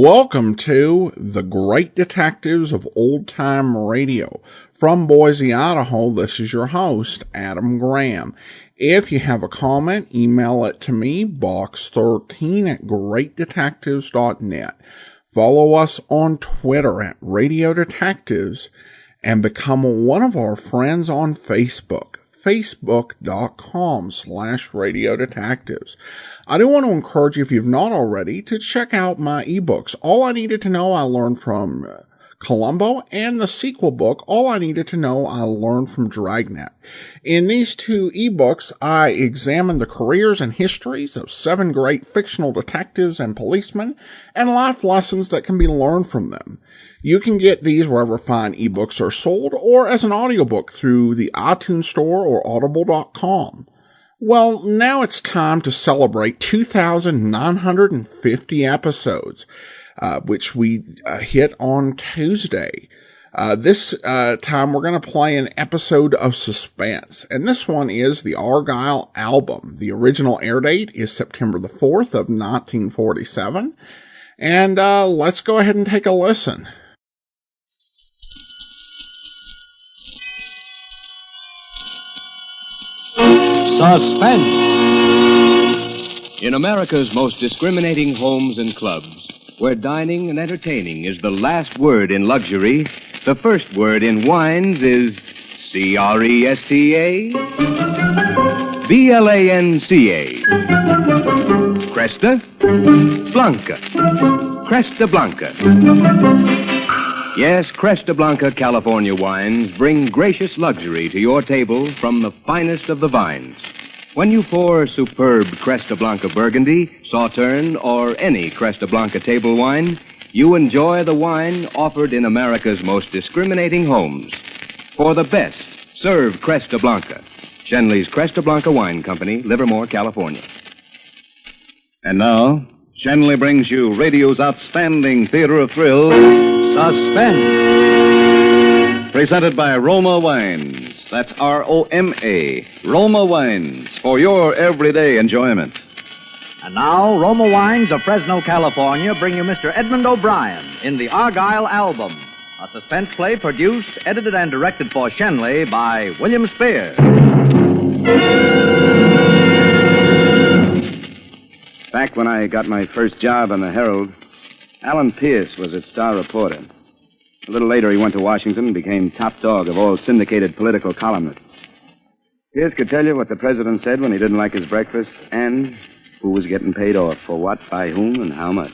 Welcome to The Great Detectives of Old Time Radio. From Boise, Idaho, this is your host, Adam Graham. If you have a comment, email it to me, box13@greatdetectives.net. Follow us on Twitter at Radio Detectives and become one of our friends on Facebook, facebook.com/Radio Detectives. I do want to encourage you, if you've not already, to check out my ebooks. All I Needed to Know I Learned from Columbo, and the sequel book, All I Needed to Know I Learned from Dragnet. In these two ebooks, I examine the careers and histories of 7 great fictional detectives and policemen, and life lessons that can be learned from them. You can get these wherever fine ebooks are sold, or as an audiobook through the iTunes Store or audible.com. Well, now it's time to celebrate 2,950 episodes, which we hit on Tuesday. This time we're going to play an episode of Suspense, and this one is the Argyle album. The original air date is September the 4th of 1947, and let's go ahead and take a listen. Suspense. In America's most discriminating homes and clubs, where dining and entertaining is the last word in luxury, the first word in wines is C-R-E-S-T-A, B-L-A-N-C-A. Cresta Blanca. Cresta Blanca. Yes, Cresta Blanca California wines bring gracious luxury to your table from the finest of the vines. When you pour superb Cresta Blanca Burgundy, Sauterne, or any Cresta Blanca table wine, you enjoy the wine offered in America's most discriminating homes. For the best, serve Cresta Blanca. Shenley's Cresta Blanca Wine Company, Livermore, California. And now, Shenley brings you radio's outstanding theater of thrill, Suspense. Presented by Roma Wines. That's R-O-M-A. Roma Wines, for your everyday enjoyment. And now, Roma Wines of Fresno, California, bring you Mr. Edmund O'Brien in the Argyle Album, a suspense play produced, edited, and directed for Shenley by William Spears. Back when I got my first job on the Herald, Alan Pierce was its star reporter. A little later, he went to Washington and became top dog of all syndicated political columnists. Pierce could tell you what the president said when he didn't like his breakfast, and who was getting paid off, for what, by whom, and how much.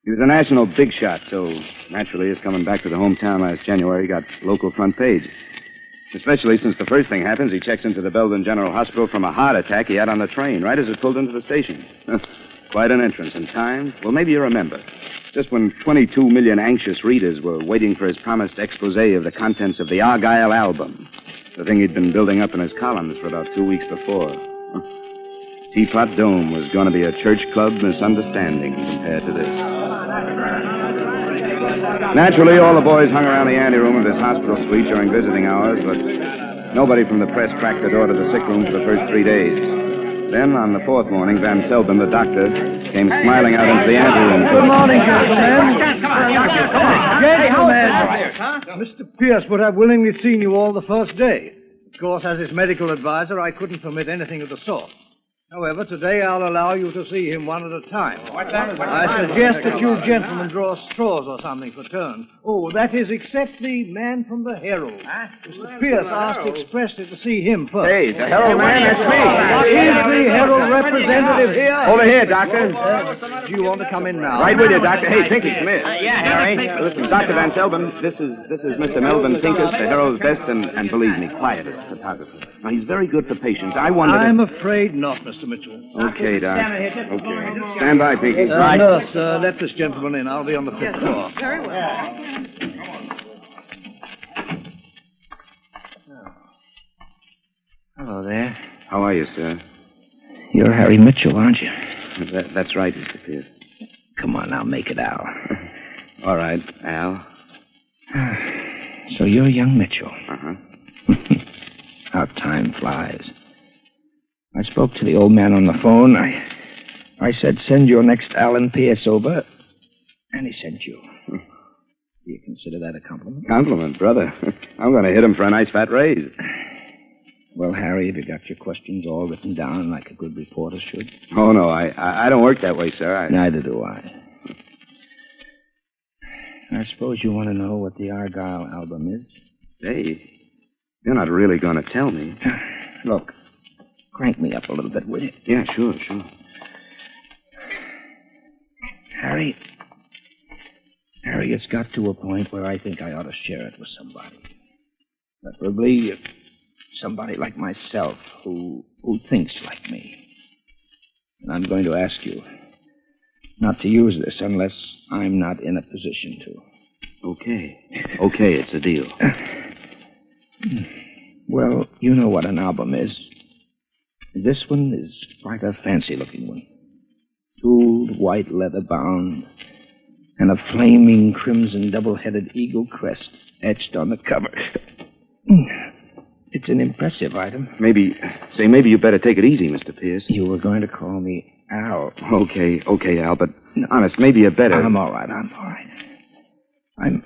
He was a national big shot, so naturally, his coming back to the hometown last January got local front page. Especially since the first thing happens, he checks into the Belden General Hospital from a heart attack he had on the train, right as it pulled into the station. Quite an entrance. In time, well, maybe you remember. Just when 22 million anxious readers were waiting for his promised expose of the contents of the Argyle album, the thing he'd been building up in his columns for about 2 weeks before. Teapot Dome was going to be a church club misunderstanding compared to this. Naturally, all the boys hung around the anteroom of this hospital suite during visiting hours, but nobody from the press cracked the door to the sick room for the first 3 days. Then, on the 4th morning, Van Selbin, the doctor, came smiling out into the anteroom. Good morning, gentlemen. Gentlemen, Mr. Pierce would have willingly seen you all the first day. Of course, as his medical advisor, I couldn't permit anything of the sort. However, today I'll allow you to see him one at a time. I suggest that you gentlemen draw straws or something for turns. Oh, that is, except the man from the Herald. Mr. Pierce asked expressly to see him first. Hey, the Herald man, that's me. Is the Herald representative here? Over here, Doctor. Do you want to come in now? Right with you, Doctor. Hey, Pinky, come here. Yeah, Harry. Listen, Dr. Van Selbin, this is Mr. Melvin Pincus, the Herald's best and believe me, quietest photographer. Now, he's very good for patients. I wonder... I'm afraid not, Mr. Mitchell. Okay, Doc. Okay. Stand by, Pinky. Nurse, let this gentleman in. I'll be on the 5th floor. Very well. Hello there. How are you, sir? You're Harry Mitchell, aren't you? That's right, Mr. Pierce. Come on now, make it Al. All right, Al. So you're young Mitchell. Uh-huh. How time flies. I spoke to the old man on the phone. I said, send your next Alan Pierce over. And he sent you. Do you consider that a compliment? Compliment, brother. I'm going to hit him for a nice fat raise. Well, Harry, have you got your questions all written down like a good reporter should? Oh, no, I don't work that way, sir. Neither do I. I suppose you want to know what the Argyle album is? Hey, you're not really going to tell me. Look, crank me up a little bit, will you? Yeah, sure. Harry, it's got to a point where I think I ought to share it with somebody. Preferably somebody like myself who thinks like me. And I'm going to ask you not to use this unless I'm not in a position to. Okay, it's a deal. Well, you know what an album is. This one is quite a fancy-looking one. Jeweled white leather bound, and a flaming crimson double-headed eagle crest etched on the cover. It's an impressive item. Maybe you better take it easy, Mr. Pierce. You were going to call me Al. Okay, Al, but honest, maybe you better... I'm all right. I'm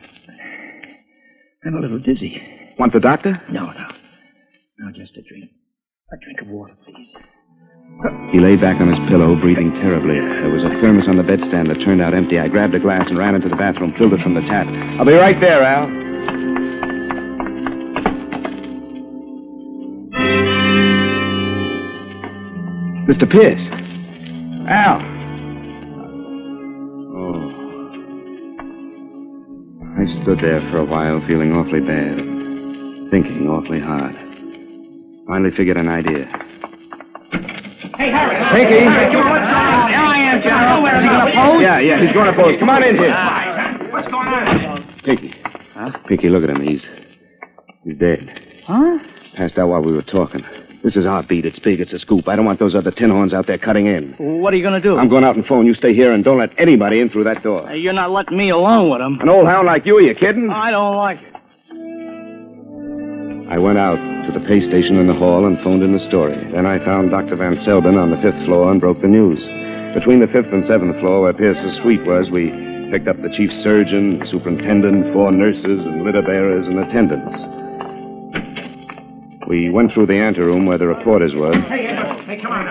a little dizzy. Want the doctor? No, just a drink. A drink of water, please. He lay back on his pillow, breathing terribly. There was a thermos on the bedstand that turned out empty. I grabbed a glass and ran into the bathroom, filled it from the tap. I'll be right there, Al. Mr. Pierce. Al. Oh. I stood there for a while, feeling awfully bad, thinking awfully hard. Finally figured an idea. Hey, Harry. Pinky. What's going on? There I am, John. Is he going to pose? Yeah, he's going to pose. Come on in here. What's going on? Pinky. Huh? Pinky, look at him. He's dead. Huh? Passed out while we were talking. This is our beat. It's big. It's a scoop. I don't want those other tin horns out there cutting in. What are you going to do? I'm going out and phone. You stay here and don't let anybody in through that door. You're not letting me alone with him. An old hound like you? Are you kidding? I don't like it. I went out to the pay station in the hall and phoned in the story. Then I found Dr. Van Selben on the 5th floor and broke the news. Between the 5th and 7th floor, where Pierce's suite was, we picked up the chief surgeon, the superintendent, 4 nurses, and litter bearers and attendants. We went through the anteroom where the reporters were. Hey, come on.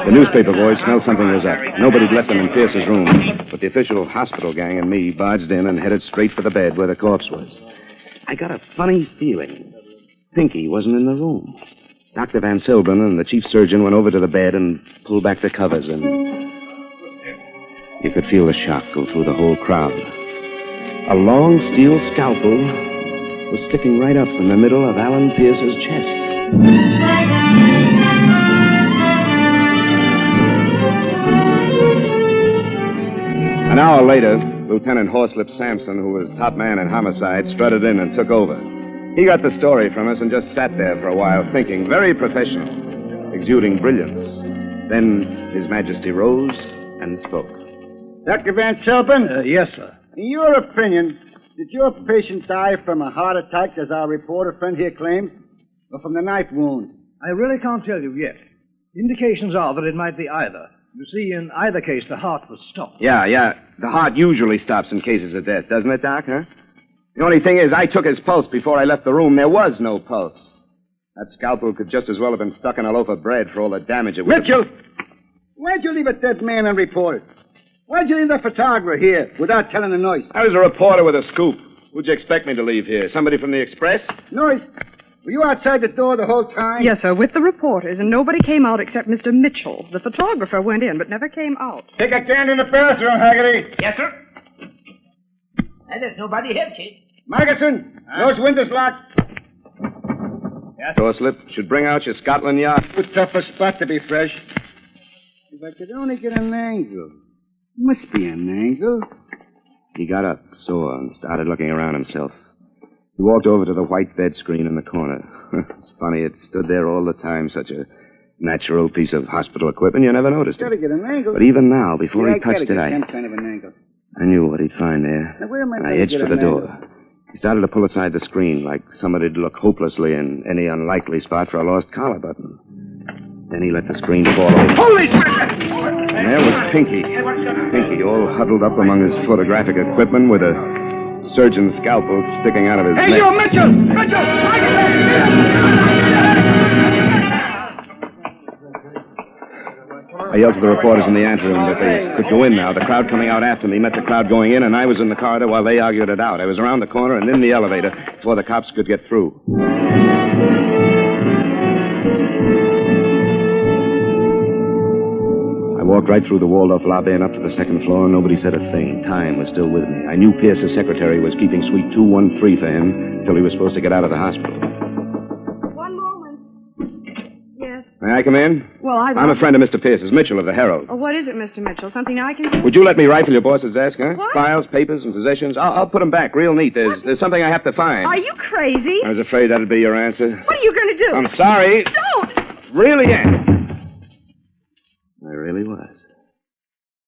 The newspaper boys smelled something was up. Nobody'd let them in Pierce's room, but the official hospital gang and me barged in and headed straight for the bed where the corpse was. I got a funny feeling. Pinky wasn't in the room. Dr. Van Silben and the chief surgeon went over to the bed and pulled back the covers, and you could feel the shock go through the whole crowd. A long steel scalpel was sticking right up in the middle of Alan Pierce's chest. An hour later, Lieutenant Horslip Sampson, who was top man in homicide, strutted in and took over. He got the story from us and just sat there for a while thinking, very professional, exuding brilliance. Then His Majesty rose and spoke. Dr. Van Selben? Yes, sir. In your opinion, did your patient die from a heart attack, as our reporter friend here claims, or from the knife wound? I really can't tell you yet. Indications are that it might be either. You see, in either case, the heart was stopped. Yeah. The heart usually stops in cases of death, doesn't it, Doc, huh? The only thing is, I took his pulse before I left the room. There was no pulse. That scalpel could just as well have been stuck in a loaf of bread for all the damage it would Mitchell! Why'd you leave a dead man unreported? Why'd you leave the photographer here without telling the noise? I was a reporter with a scoop. Who'd you expect me to leave here? Somebody from the Express? Noise? Were you outside the door the whole time? Yes, sir, with the reporters, and nobody came out except Mr. Mitchell. The photographer went in, but never came out. Take a can in the bathroom, Haggerty. Yes, sir. And there's nobody here, Chief. Margerson, those windows locked. Horslip, should bring out your Scotland Yard. Too tough a spot to be fresh. If I could only get an angle. Must be an angle. He got up, sore, and started looking around himself. He walked over to the white bed screen in the corner. It's funny, it stood there all the time, such a natural piece of hospital equipment, you never noticed Gotta it. get an angle. But even now, before Yeah, he touched it, gotta get some kind of an angle. I knew what he'd find there. Now, where am I And gonna I edged get for the an door. angle? He started to pull aside the screen, like somebody'd look hopelessly in any unlikely spot for a lost collar button. Then he let the screen fall over. Holy shit! And there was Pinky. Pinky all huddled up among his photographic equipment with a surgeon's scalpel sticking out of his neck. Hey, you, Mitchell! Mitchell! I yelled to the reporters in the anteroom that they could go in now. The crowd coming out after me met the crowd going in, and I was in the corridor while they argued it out. I was around the corner and in the elevator before the cops could get through. I walked right through the walled-off lobby and up to the second floor, and nobody said a thing. Time was still with me. I knew Pierce's secretary was keeping suite 213 for him until he was supposed to get out of the hospital. One moment. Yes. May I come in? Well, I'm a friend of Mr. Pierce's, Mitchell of the Herald. Oh, what is it, Mr. Mitchell? Something I can do? Would you let me rifle your boss's desk, huh? What? Files, papers, and possessions. I'll put them back real neat. There's something I have to find. Are you crazy? I was afraid that'd be your answer. What are you going to do? I'm sorry. Don't! Really am. I really was.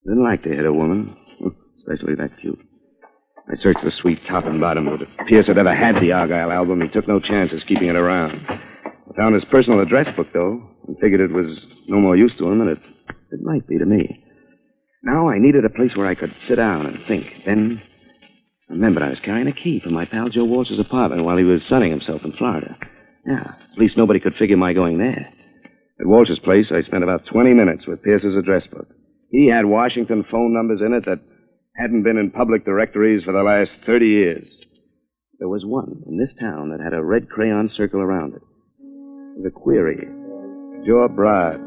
Didn't like to hit a woman, especially that cute. I searched the suite top and bottom, but if Pierce had ever had the Argyle album, he took no chances keeping it around. I found his personal address book, though, and figured it was no more use to him than it might be to me. Now I needed a place where I could sit down and think. Then I remembered I was carrying a key from my pal Joe Walsh's apartment while he was sunning himself in Florida. Yeah, at least nobody could figure my going there. At Walsh's place, I spent about 20 minutes with Pierce's address book. He had Washington phone numbers in it that hadn't been in public directories for the last 30 years. There was one in this town that had a red crayon circle around it. It was a query. Jorbrod.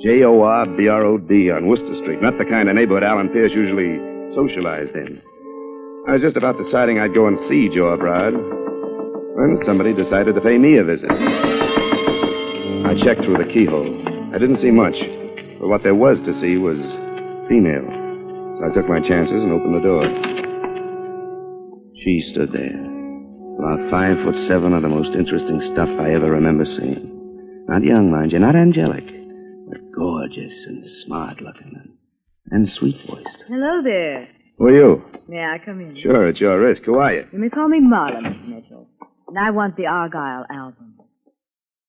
Jorbrod on Worcester Street. Not the kind of neighborhood Alan Pierce usually socialized in. I was just about deciding I'd go and see Jorbrod when somebody decided to pay me a visit. I checked through the keyhole. I didn't see much, but what there was to see was female. So I took my chances and opened the door. She stood there, about 5'7" of the most interesting stuff I ever remember seeing. Not young, mind you, not angelic, but gorgeous and smart-looking and sweet-voiced. Hello there. Who are you? May I come in? Sure, at your risk. Who are you? You may call me Marla, Miss Mitchell. And I want the Argyle album.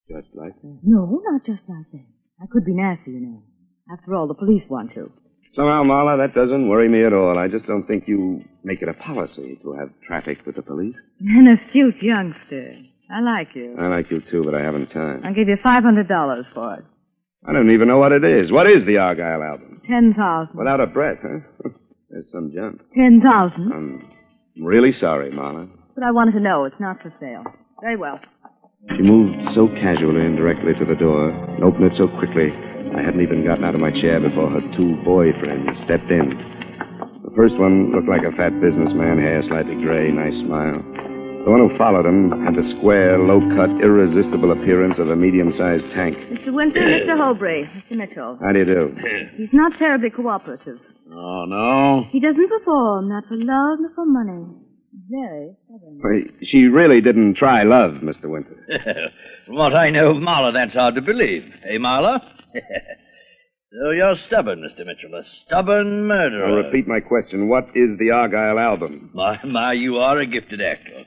Just like that? No, not just like that. I could be nasty, you know. After all, the police want to. Somehow, Marla, that doesn't worry me at all. I just don't think you make it a policy to have traffic with the police. An astute youngster. I like you. I like you, too, but I haven't time. I'll give you $500 for it. I don't even know what it is. What is the Argyle album? 10,000. Without a breath, huh? There's some jump. 10,000. I'm really sorry, Marla. But I wanted to know it's not for sale. Very well. She moved so casually and directly to the door and opened it so quickly I hadn't even gotten out of my chair before her two boyfriends stepped in. The first one looked like a fat businessman, hair slightly gray, nice smile. The one who followed him had the square, low-cut, irresistible appearance of a medium-sized tank. Mr. Winter, Mr. Holbray, Mr. Mitchell. How do you do? He's not terribly cooperative. Oh, no? He doesn't perform, not for love, nor for money. Very stubborn. Well, she really didn't try love, Mr. Winter. From what I know of Marla, that's hard to believe. Hey, Marla? So you're stubborn, Mr. Mitchell. A stubborn murderer. I'll repeat my question. What is the Argyle album? My, you are a gifted actor.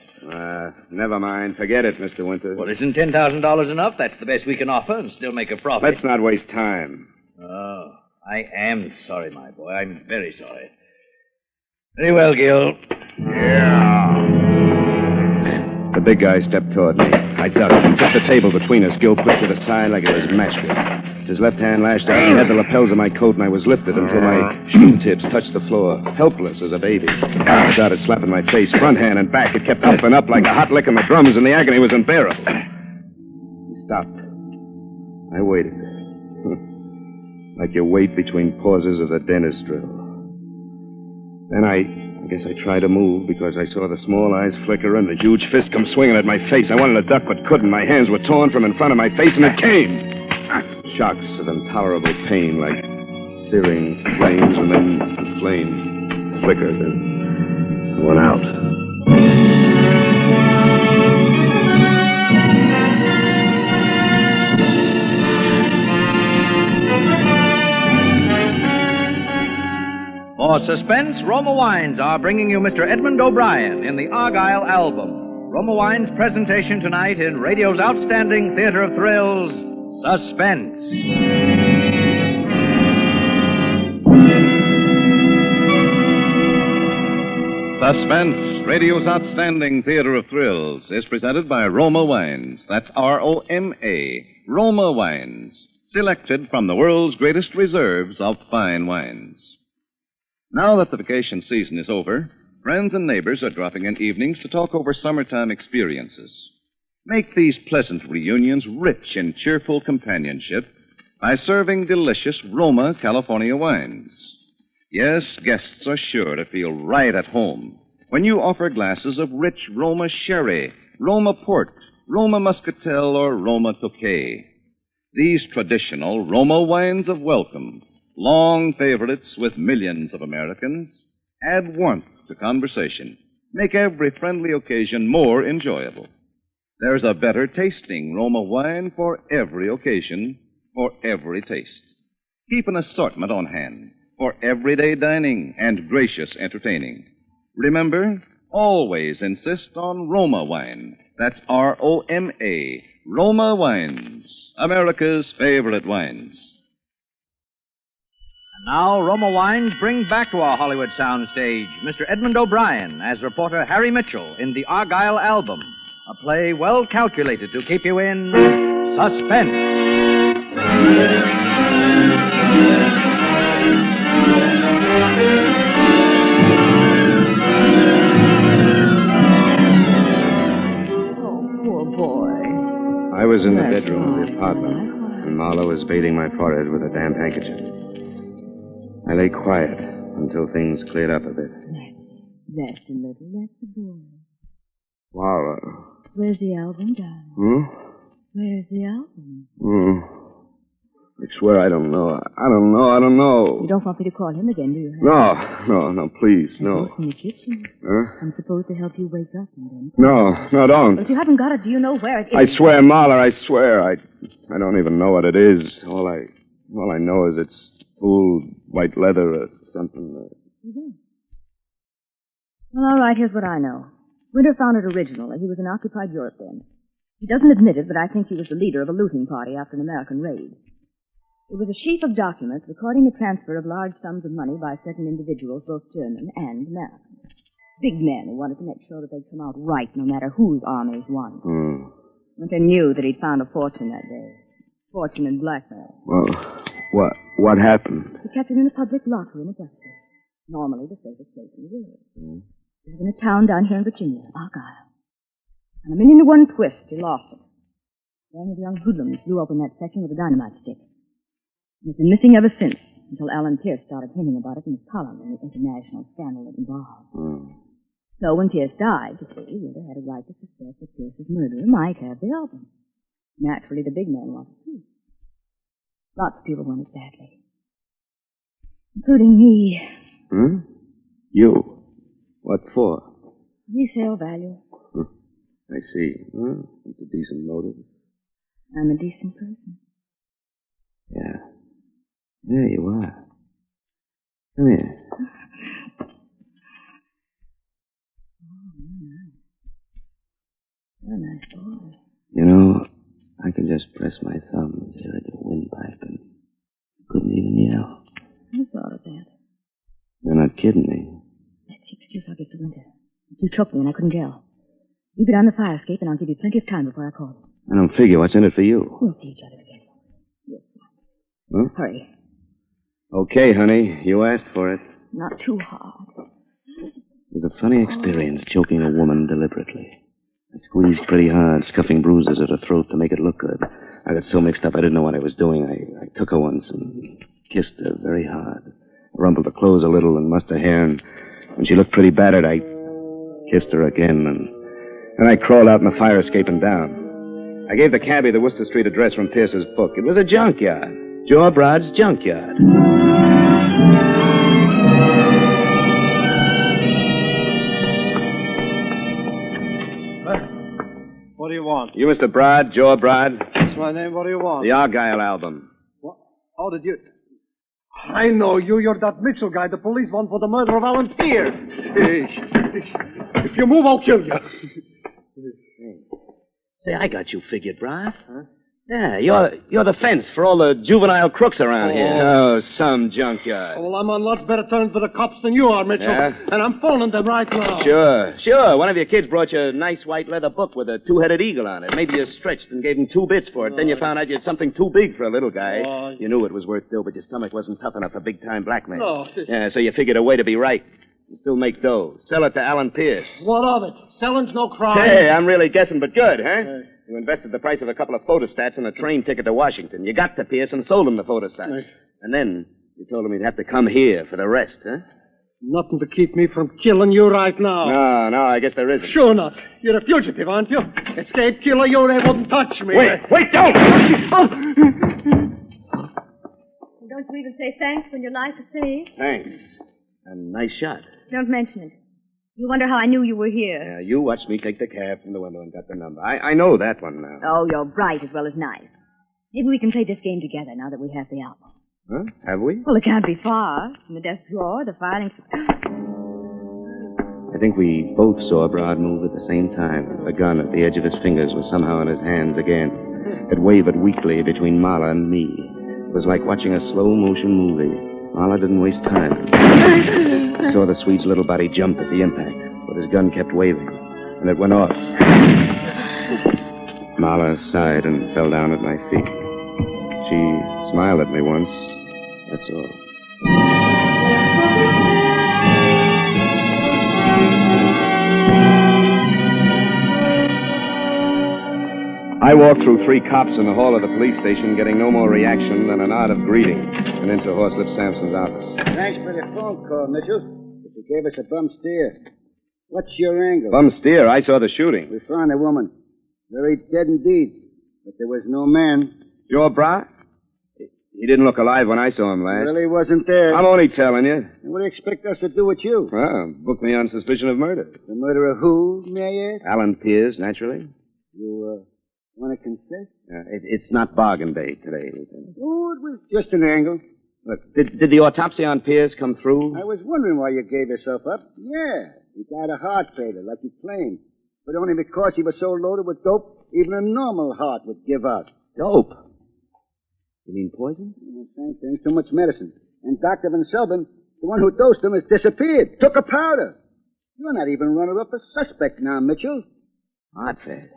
Never mind. Forget it, Mr. Winter. Well, isn't $10,000 enough? That's the best we can offer and still make a profit. Let's not waste time. Oh, I am sorry, my boy. I'm very sorry. Very well, Gil. Yeah. The big guy stepped toward me. I ducked and took the table between us. Gil pushed it aside like it was matchwood. His left hand lashed out and had the lapels of my coat, and I was lifted until my shoe tips touched the floor, helpless as a baby. I started slapping my face, front hand and back. It kept up and up like a hot lick in the drums, and the agony was unbearable. He stopped. I waited. Like you wait between pauses of the dentist drill. Then I guess I tried to move because I saw the small eyes flicker and the huge fist come swinging at my face. I wanted to duck but couldn't. My hands were torn from in front of my face, and it came. Shocks of intolerable pain like searing flames, and then the flame flickered and went out. For Suspense, Roma Wines are bringing you Mr. Edmund O'Brien in the Argyle album. Roma Wines' presentation tonight in radio's outstanding theater of thrills, Suspense. Suspense, radio's outstanding theater of thrills, is presented by Roma Wines. That's R-O-M-A, Roma Wines, selected from the world's greatest reserves of fine wines. Now that the vacation season is over, friends and neighbors are dropping in evenings to talk over summertime experiences. Make these pleasant reunions rich in cheerful companionship by serving delicious Roma California wines. Yes, guests are sure to feel right at home when you offer glasses of rich Roma sherry, Roma port, Roma muscatel, or Roma tokay. These traditional Roma wines of welcome, long favorites with millions of Americans, add warmth to conversation, make every friendly occasion more enjoyable. There's a better tasting Roma wine for every occasion, for every taste. Keep an assortment on hand for everyday dining and gracious entertaining. Remember, always insist on Roma wine. That's R-O-M-A, Roma Wines, America's favorite wines. And now, Roma Wines bring back to our Hollywood soundstage Mr. Edmund O'Brien as reporter Harry Mitchell in the Argyle Album, a play well calculated to keep you in suspense. I was in the bedroom of the apartment, and Marla was bathing my forehead with a damp handkerchief. I lay quiet until things cleared up a bit. That's a little. That's the boy. Marla. Where's the album, darling? Where's the album? I swear I don't know. I don't know. You don't want me to call him again, do you? No, please, no. It's in the kitchen. Huh? I'm supposed to help you wake up and then... No, don't. But if you haven't got it, do you know where it is? I swear, Marla, I swear. I don't even know what it is. All I know is it's old white leather or something. You do? Well, all right, here's what I know. Winter found it originally. He was in occupied Europe then. He doesn't admit it, but I think he was the leader of a looting party after an American raid. It was a sheaf of documents recording the transfer of large sums of money by certain individuals, both German and American. Big men who wanted to make sure that they'd come out right no matter whose armies won. Winter knew that he'd found a fortune that day. Fortune in blackmail. Well, what happened? He kept it in a public locker in Augusta. Normally the safest place in the world. It was in a town down here in Virginia, Argyle. On a 1,000,000-to-1 twist, he lost it. A gang of young hoodlums blew open that section with a dynamite stick. And it's been missing ever since, until Alan Pierce started hinting about it in his column in the international scandal it involved. So when Pierce died, you see, Winter had a right to suspect that Pierce's murderer might have the album. Naturally, the big man wanted too. Lots of people want it badly. Including me. You? What for? Resale value. I see. Well, it's a decent motive. I'm a decent person. Yeah. There you are. Come here. You're a nice boy. You know, I could just press my thumbs here at your windpipe and couldn't even yell. I thought of that. You're not kidding me. That's the excuse I'll give to Winter. You choked me and I couldn't yell. You get on the fire escape and I'll give you plenty of time before I call you. I don't figure what's in it for you. We'll see each other again. Huh? Hurry. Okay, honey. You asked for it. Not too hard. It was a funny experience choking a woman deliberately. I squeezed pretty hard, scuffing bruises at her throat to make it look good. I got so mixed up I didn't know what I was doing. I took her once and kissed her very hard. I rumpled her clothes a little and mussed her hair, and when she looked pretty battered, I kissed her again, and then I crawled out in the fire escape and down. I gave the cabbie the Worcester Street address from Pierce's book. It was a junkyard. Joe Broad's junkyard. What do you want? You, Mr. Broad, Joe Broad? That's my name. What do you want? The Argyle album. What? How did you... I know you. You're that Mitchell guy the police want for the murder of Alan Pierce. If you move, I'll kill you. Say, I got you figured, Brad. Huh? Yeah, you're the fence for all the juvenile crooks around here. Oh, some junkyard. Oh, well, I'm on lots better terms with the cops than you are, Mitchell. Yeah? And I'm phoning them right now. Sure. One of your kids brought you a nice white leather book with a two-headed eagle on it. Maybe you stretched and gave him 2 bits for it. Then you found out you had something too big for a little guy. You knew it was worth dough, but your stomach wasn't tough enough for big-time blackmail. No. Yeah, so you figured a way to be right. You still make dough. Sell it to Alan Pierce. What of it? Selling's no crime. Hey, I'm really guessing, but good, huh? You invested the price of a couple of photostats in a train ticket to Washington. You got to Pierce and sold him the photostats. And then you told him he'd have to come here for the rest, huh? Nothing to keep me from killing you right now. No, I guess there isn't. Sure not. You're a fugitive, aren't you? Escape killer, you wouldn't touch me. Wait, don't! Don't you even say thanks when your life is saved? Thanks. And nice shot. Don't mention it. You wonder how I knew you were here. Yeah, you watched me take the cab from the window and got the number. I know that one now. Oh, you're bright as well as nice. Maybe we can play this game together now that we have the album. Huh? Have we? Well, it can't be far. In the desk drawer, the filing... I think we both saw Brad move at the same time. The gun at the edge of his fingers was somehow in his hands again. It wavered weakly between Marla and me. It was like watching a slow-motion movie. Marla didn't waste time. I saw the Swede's little body jump at the impact, but his gun kept waving, and it went off. Marla sighed and fell down at my feet. She smiled at me once, that's all. I walked through 3 cops in the hall of the police station, getting no more reaction than a nod of greeting, and into Horslip Sampson's office. Thanks for the phone call, Mitchell. But you gave us a bum steer. What's your angle? Bum steer. I saw the shooting. We found a woman. Very dead indeed. But there was no man. Joe Bra? He didn't look alive when I saw him last. Well, he wasn't there. I'm only telling you. And what do you expect us to do with you? Well, book me on suspicion of murder. The murder of who, may I ask? Alan Pierce, naturally. You, want to confess? It's not bargain day today, Lieutenant. Oh, it was just an angle. Look, did the autopsy on Pierce come through? I was wondering why you gave yourself up. Yeah, he died of heart failure, like you claimed. But only because he was so loaded with dope, even a normal heart would give out. Dope? You mean poison? Same thing, too much medicine. And Dr. Van Selbin, the one who dosed him, has disappeared. Took a powder. You're not even runner-up a suspect now, Mitchell. Heart failure.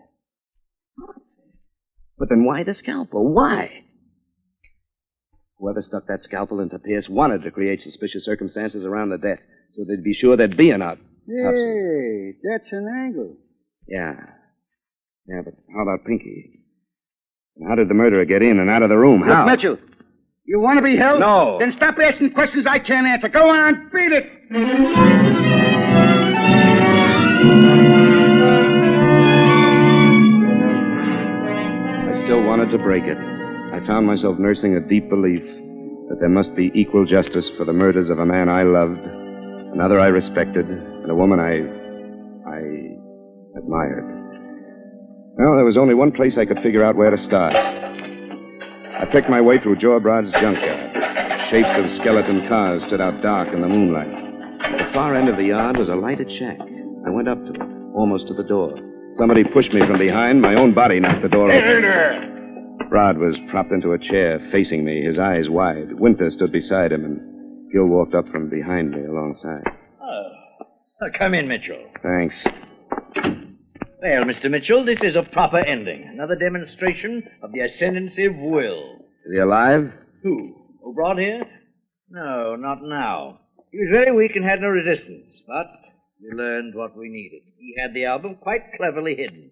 But then why the scalpel? Why? Whoever stuck that scalpel into Pierce wanted to create suspicious circumstances around the death, so they'd be sure there'd be an autopsy. Hey, that's an angle. Yeah, but how about Pinky? And how did the murderer get in and out of the room? How? Look, Mitchell, you want to be held? No. Then stop asking questions I can't answer. Go on, beat it. I still wanted to break it. I found myself nursing a deep belief that there must be equal justice for the murders of a man I loved, another I respected, and a woman I admired. Well, there was only one place I could figure out where to start. I picked my way through Joe Brad's junkyard. Shapes of skeleton cars stood out dark in the moonlight. At the far end of the yard was a lighted shack. I went up to it, almost to the door. Somebody pushed me from behind. My own body knocked the door open. Brad was propped into a chair, facing me, his eyes wide. Winter stood beside him, and Gil walked up from behind me alongside. Come in, Mitchell. Thanks. Well, Mr. Mitchell, this is a proper ending. Another demonstration of the ascendancy of will. Is he alive? Who? O'Brod here? No, not now. He was very weak and had no resistance, but we learned what we needed. He had the album quite cleverly hidden.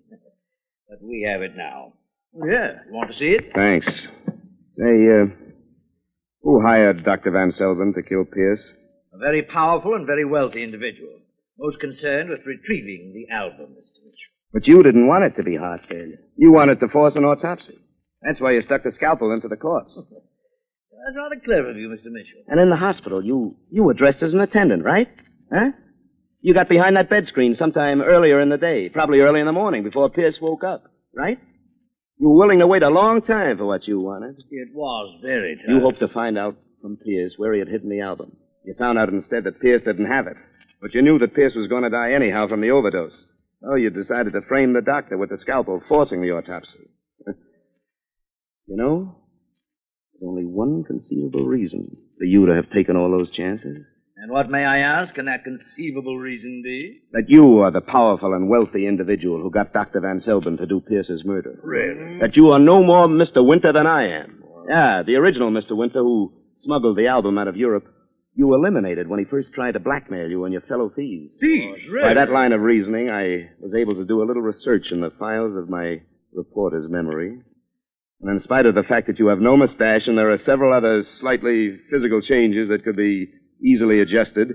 But we have it now. Oh, yeah. You want to see it? Thanks. Say, who hired Dr. Van Selvin to kill Pierce? A very powerful and very wealthy individual. Most concerned with retrieving the album, Mr. Mitchell. But you didn't want it to be heart failure. You wanted to force an autopsy. That's why you stuck the scalpel into the corpse. That's rather clever of you, Mr. Mitchell. And in the hospital, you were dressed as an attendant, right? Huh? You got behind that bed screen sometime earlier in the day, probably early in the morning before Pierce woke up, right? You were willing to wait a long time for what you wanted. It was very tough. You hoped to find out from Pierce where he had hidden the album. You found out instead that Pierce didn't have it. But you knew that Pierce was going to die anyhow from the overdose. Oh, you decided to frame the doctor with the scalpel, forcing the autopsy. You know, there's only one conceivable reason for you to have taken all those chances. And what, may I ask, can that conceivable reason be? That you are the powerful and wealthy individual who got Dr. Van Selben to do Pierce's murder. Really? That you are no more Mr. Winter than I am. Yeah, the original Mr. Winter who smuggled the album out of Europe. You eliminated when he first tried to blackmail you and your fellow thieves. Thieves, really? By that line of reasoning, I was able to do a little research in the files of my reporter's memory. And in spite of the fact that you have no mustache and there are several other slightly physical changes that could be easily adjusted,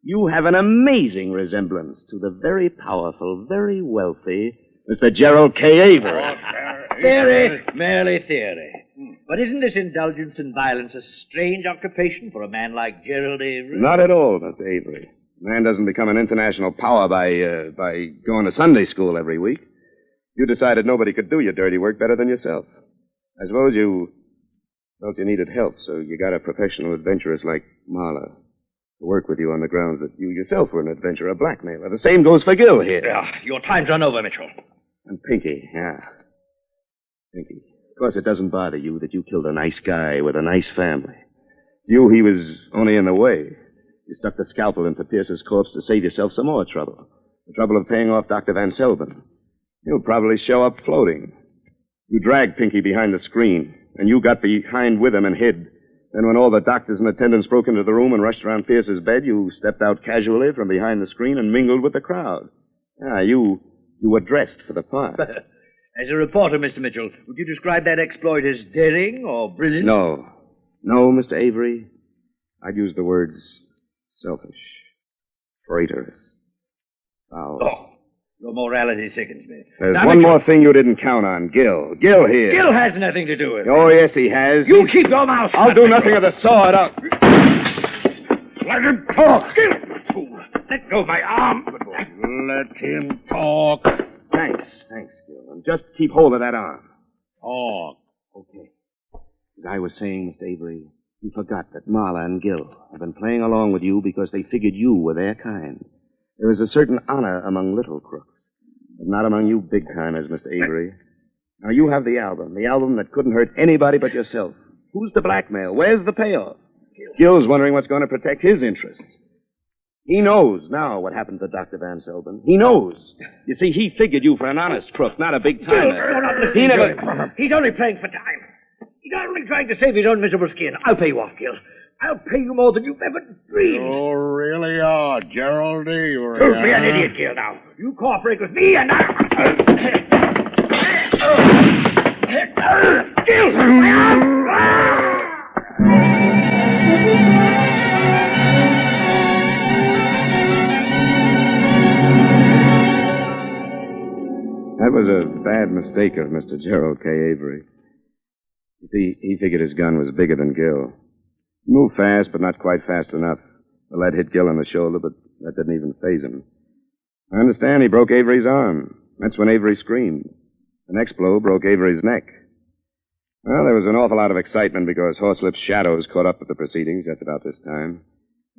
you have an amazing resemblance to the very powerful, very wealthy Mr. Gerald K. Avery. Theory, merely theory. But isn't this indulgence in violence a strange occupation for a man like Gerald Avery? Not at all, Mr. Avery. Man doesn't become an international power by going to Sunday school every week. You decided nobody could do your dirty work better than yourself. I suppose you felt you needed help, so you got a professional adventuress like Marla to work with you on the grounds that you yourself were an adventurer, a blackmailer. The same goes for Gil here. Yeah, your time's run over, Mitchell. And Pinky, yeah. Pinky. Of course, it doesn't bother you that you killed a nice guy with a nice family. To you, he was only in the way. You stuck the scalpel into Pierce's corpse to save yourself some more trouble. The trouble of paying off Dr. Van Selben. He'll probably show up floating. You dragged Pinky behind the screen, and you got behind with him and hid. Then when all the doctors and attendants broke into the room and rushed around Pierce's bed, you stepped out casually from behind the screen and mingled with the crowd. Yeah, you were dressed for the part. As a reporter, Mr. Mitchell, would you describe that exploit as daring or brilliant? No, Mr. Avery. I'd use the words selfish, traitorous, foul. Oh, your morality sickens me. There's Now, one Mitchell, more thing you didn't count on. Gil. Gil here. Gil has nothing to do with it. Oh, yes, he has. You keep your mouth shut. I'll do nothing of the sort. Let him talk. Gil, fool. Let go of my arm. Let him talk. Thanks, Gil. And just keep hold of that arm. Talk. Okay. As I was saying, Mr. Avery, you forgot that Marla and Gil have been playing along with you because they figured you were their kind. There is a certain honor among little crooks, but not among you big-timers, Mr. Avery. Now, you have the album that couldn't hurt anybody but yourself. Who's to blackmail? Where's the payoff? Gil's wondering what's going to protect his interests. He knows now what happened to Dr. Van Selben. He knows. You see, he figured you for an honest crook, not a big-timer. You're not listening to him. He's only playing for time. He's only trying to save his own miserable skin. I'll pay you off, Gil. I'll pay you more than you've ever dreamed. You really are, Gerald Avery. Don't be an idiot, Gil, now. You cooperate with me, and Gil! That was a bad mistake of Mr. Gerald K. Avery. You see, he figured his gun was bigger than Gil. He moved fast, but not quite fast enough. The lead hit Gil on the shoulder, but that didn't even faze him. I understand he broke Avery's arm. That's when Avery screamed. The next blow broke Avery's neck. Well, there was an awful lot of excitement because Horslip's shadows caught up with the proceedings just about this time,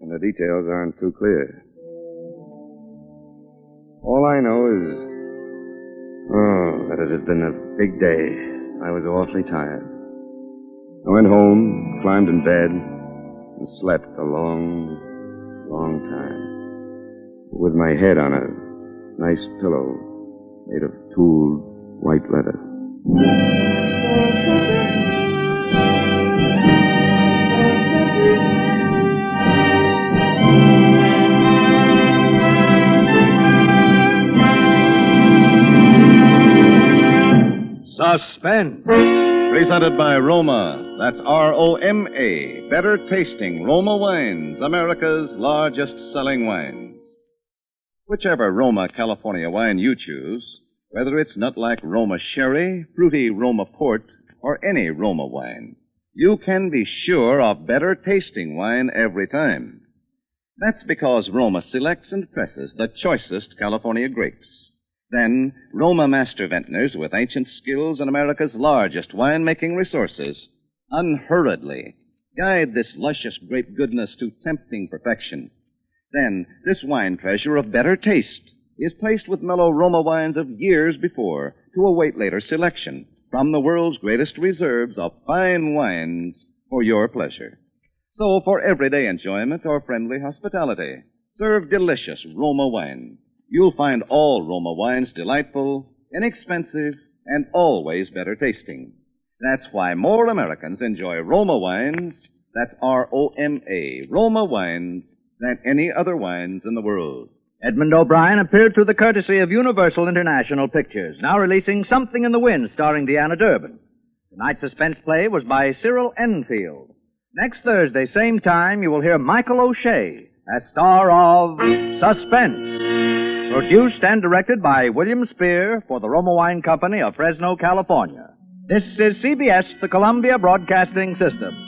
and the details aren't too clear. All I know is, that it had been a big day. I was awfully tired. I went home, climbed in bed, and slept a long, long time. With my head on a nice pillow made of tooled white leather. Suspense. Presented by Roma. That's R-O-M-A. Better tasting Roma wines, America's largest selling wines. Whichever Roma California wine you choose, whether it's nut-like Roma sherry, fruity Roma port, or any Roma wine, you can be sure of better tasting wine every time. That's because Roma selects and presses the choicest California grapes. Then, Roma master vintners with ancient skills and America's largest wine-making resources unhurriedly guide this luscious grape goodness to tempting perfection. Then, this wine treasure of better taste is placed with mellow Roma wines of years before to await later selection from the world's greatest reserves of fine wines for your pleasure. So, for everyday enjoyment or friendly hospitality, serve delicious Roma wine. You'll find all Roma wines delightful, inexpensive, and always better tasting. That's why more Americans enjoy Roma wines, that's R-O-M-A, Roma wines, than any other wines in the world. Edmund O'Brien appeared through the courtesy of Universal International Pictures, now releasing Something in the Wind starring Deanna Durbin. Tonight's suspense play was by Cyril Enfield. Next Thursday, same time, you will hear Michael O'Shea as star of Suspense, produced and directed by William Spear for the Roma Wine Company of Fresno, California. This is CBS, the Columbia Broadcasting System.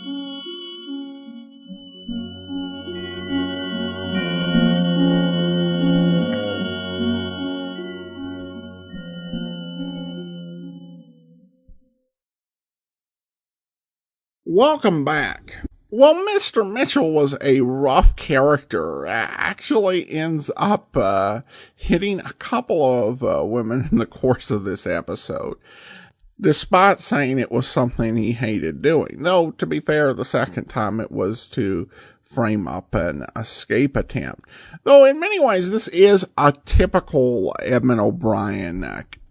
Welcome back. Well, Mr. Mitchell was a rough character. Actually ends up hitting a couple of women in the course of this episode, despite saying it was something he hated doing. Though, to be fair, the second time it was to frame up an escape attempt. Though, in many ways, this is a typical Edmund O'Brien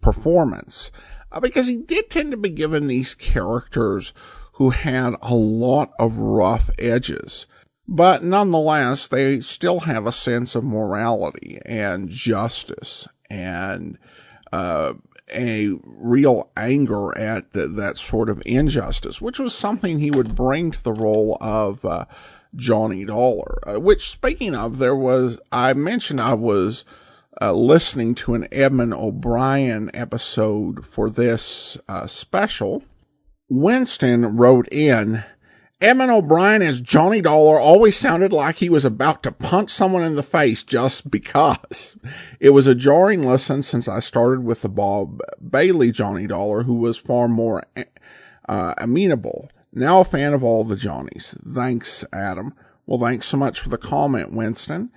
performance, because he did tend to be given these characters who had a lot of rough edges. But nonetheless, they still have a sense of morality and justice and a real anger at that sort of injustice, which was something he would bring to the role of Johnny Dollar. Which, speaking of, I mentioned I was listening to an Edmund O'Brien episode for this special. Winston wrote in, Edmund O'Brien as Johnny Dollar always sounded like he was about to punch someone in the face just because. It was a jarring listen since I started with the Bob Bailey Johnny Dollar, who was far more amenable. Now a fan of all the Johnnies. Thanks, Adam. Well, thanks so much for the comment, Winston.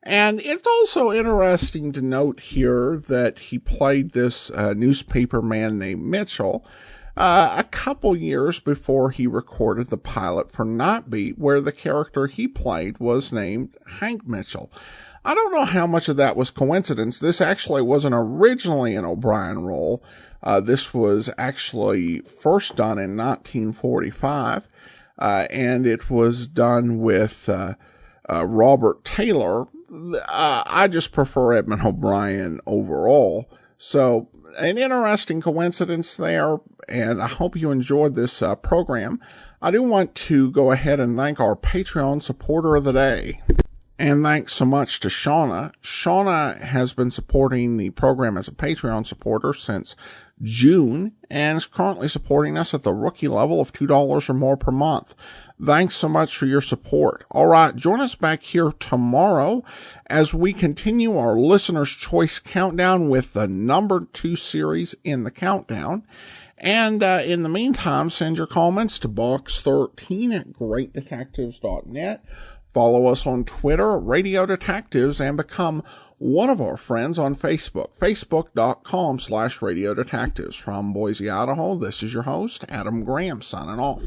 And it's also interesting to note here that he played this newspaper man named Mitchell a couple years before he recorded the pilot for Nightbeat, where the character he played was named Hank Mitchell. I don't know how much of that was coincidence. This actually wasn't originally an O'Brien role. This was actually first done in 1945, and it was done with Robert Taylor. I just prefer Edmund O'Brien overall. So, an interesting coincidence there, and I hope you enjoyed this program. I do want to go ahead and thank our Patreon supporter of the day. And thanks so much to Shauna. Shauna has been supporting the program as a Patreon supporter since June and is currently supporting us at the rookie level of $2 or more per month. Thanks so much for your support. All right, join us back here tomorrow as we continue our Listener's Choice Countdown with the number 2 series in the countdown. And in the meantime, send your comments to box13@greatdetectives.net. Follow us on Twitter, Radio Detectives, and become one of our friends on Facebook, facebook.com/Radio Detectives. From Boise, Idaho, this is your host, Adam Graham, signing off.